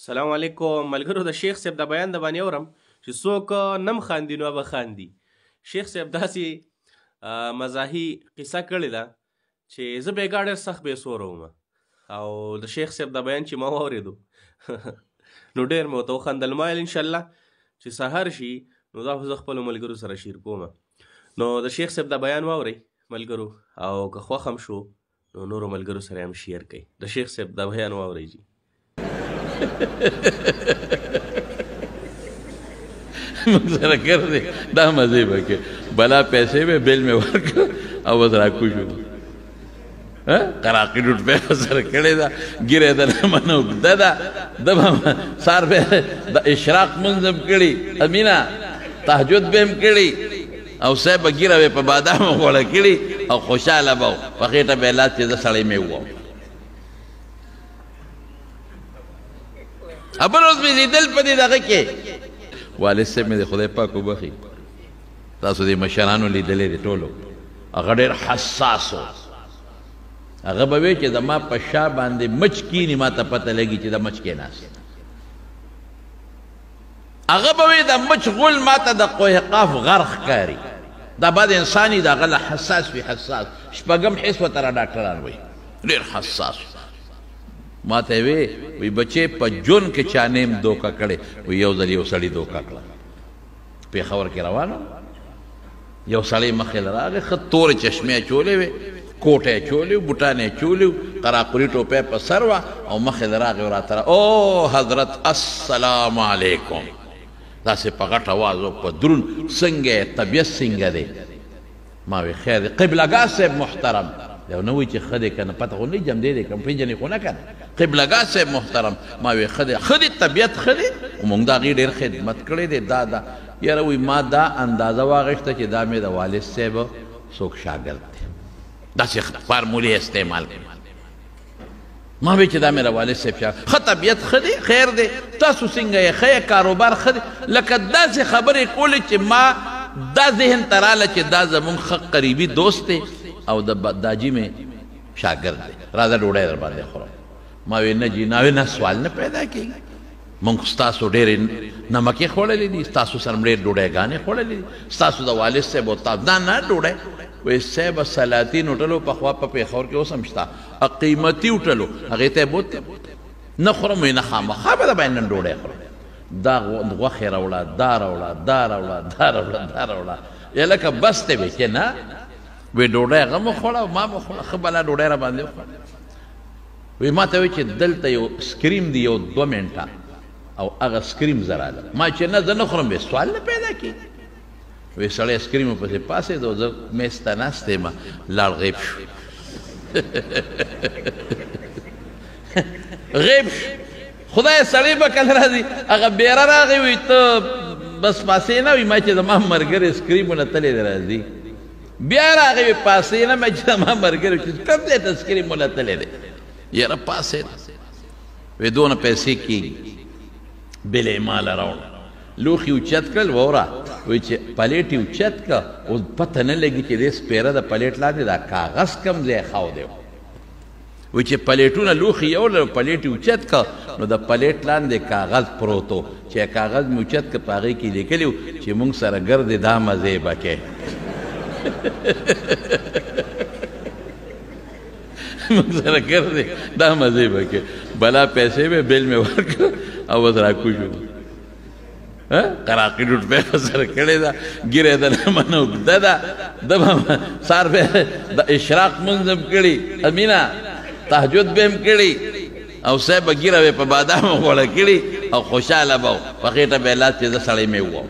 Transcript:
سلام علیکم ملګرو. د شیخ صاحب د بیان د باندې اورم چې څوک نم خاندي نو به خاندي. شیخ صاحب داسې مزاحي قصه کړې ده چې زه بېګا ډېر سخت بېسوره وم او د شیخ صاحب د بیان چې ما واورېدو نو ډېر مې ورته وخندل. ما ویل انشاءالله چې سهار شي نو دا به زه خپلو ملګرو سره شیر کوم. نو د شیخ صاحب د بیان واورئ ملګرو، او که خوښ هم شو نو نورو ملګرو سره هم شیر کوئ. د شیخ صاحب د بیان واورئ جي. موږ سره کړی دا مزې به کې بلا پیسې به بیل مې ورکړه او بس راکوشو. قراقي روپۍ به سره کړې ده، ګیرې د لمنه اوږده ده، ده به سهار به د اشراق لمونځ هم کړي، امینه تهجد به هم کړي، او صاحب به ګیره به په بادامو غوړه کړي او خوشحاله به و. په خېټه به یې لاس چې زه سړی مې ووم. بل اوس مې لیدل په دې دغه کې والد صاحب مې د خدای پاک وبخي، تاسو دې مشرانو لیدلی دی ټولو، هغه ډېر حساس و. هغه به وی چې زما په شا باندې مچ کیني ما ته پته لګي چې دا مچ کېناست. هغه به وی د مچ غول ما ته د کوه قاف غر ښکاري. دا بعد انساني د هغه له حساس وي، حساس شپږم حس ورته را ډاکټران وایي ډېر حساس. ما ته وی بچې په جون کې چا نیم دوکه کړې؟ وی یو ځل یو سړي دوکه کړه. پېښور کې روان وم، یو سړی مخې له راغی، ښه تورې چشمې اچولې وې، کوټ یې اچولی و، بوټان یې اچولي و، قراقوري ټوپۍ په سر وه او مخې له راغی و راته او حضرت السلام علیکم، داسې په غټ اواز و په دروند. څنګه یې طبیعت څنګه دی؟ ما وی خیر دی. قبلګاه صاحب محترم یو نه وایي چې ښه دی که نه، پته خو نه جم دی که پېژنې خو نه که نه. قبلګاه صاحب محترم ما وی ښه دی، ښه دی طبیعت ښه دی، مونږ د هغې ډېر خدمت کړی دی. دا یاره وایي ما دا اندازه واخیسته چې دا مې د والد صاحب څوک شاګرد دی، داسې فارمولې استعمال کړي. ما وی چې دا مې د والد صاحب شاګرد. ښه طبیعت ښه دی، خیر دی، تاسو څنګه یې؟ ښه یې، کاروبار ښه دی. لکه داسې خبرې کولې چې ما دا ذهن ته راله چې دا زمونږ ښه قریبي دوست دی او د داجي مې شاګرد دی، راځه ډوډۍ در باندې خورم. ما وی نه جي، نه سوال نه پیدا کېږي، مونږ ستاسو ډېرې نمکې خوړلې دي، ستاسو سره ډېر ډوډۍ خوړلې دي، ستاسو د والد صاحب او تاسو دا نه ډوډۍ. وی صاحب سلاطین هوټلو پخوا په پېښور کې اوس هم شته، قیمتي هوټلو هغې ته یې بوتلم، نه خورم. وی نه خامخا به درباندې نن ډوډۍ خورم، دا غوښې راوړه، دا راوړه، دا راوړه، دا راوړه، دا راوړه. یا لکه بس دی وی چې نه. وی ډوډۍ هغه مو خوړه او ما مو خوړه، ښه بلا ډوډۍ را باندې وخوړه. وی ما ته وی چې دلته یو سکریم دی یو 2 منټه او هغه سکریم زه راله. ما چې نه زه نه خورم، بې سوال نه پیدا کېږي. وی سړی سکریم پسې پاسېد او زه میز ته ناست یم، لاړ غیب شو. غیب شو. خدای سړی به کله راځي، هغه بیره راغی، وی ته بس پاسې نه وي؟ ما چې زما ملګري سکریمونه تللی دی راځي. بیا راغی وی پاسې نه، ما چې زما ملګري چې کوم ځای ته سکریمونه تللی دی؟ یاره پاسې وی دونه پیسې کېږي، بل یې ماله راوړه. لوښي اوچت کړل، ووره وی چې پلیټ یې اوچت کړه، اوس پته نه لګي چې دې سپېره د پلیټ لاندې دا کاغذ کم ځای ښاو دی. وی چې پلیټونه لوښي یوړل، پلیټ یې اوچت کړه، نو د پلیټ لاندې کاغذ پروت و، چې کاغذ مې اوچت کړه په هغې کې لیکلي و چې مونږ سره ګرځې دا مزې به کوې. مونږ سره ګرځې دا مزې به کوې. بلا پیسې به بیل مې ورکړه او بس راکوشو. قراقي روپۍ به سره کړې ده، ګیرې د لمنه اوږده ده، ده به سهار به د اشراق لمونځ هم کړي، امینه تهجد به هم کړي، او صاحب به ګیره به په بادامو غوړه کړي او خوشحاله به و. په خېټه به یې لاس چې زه سړی مې ووم.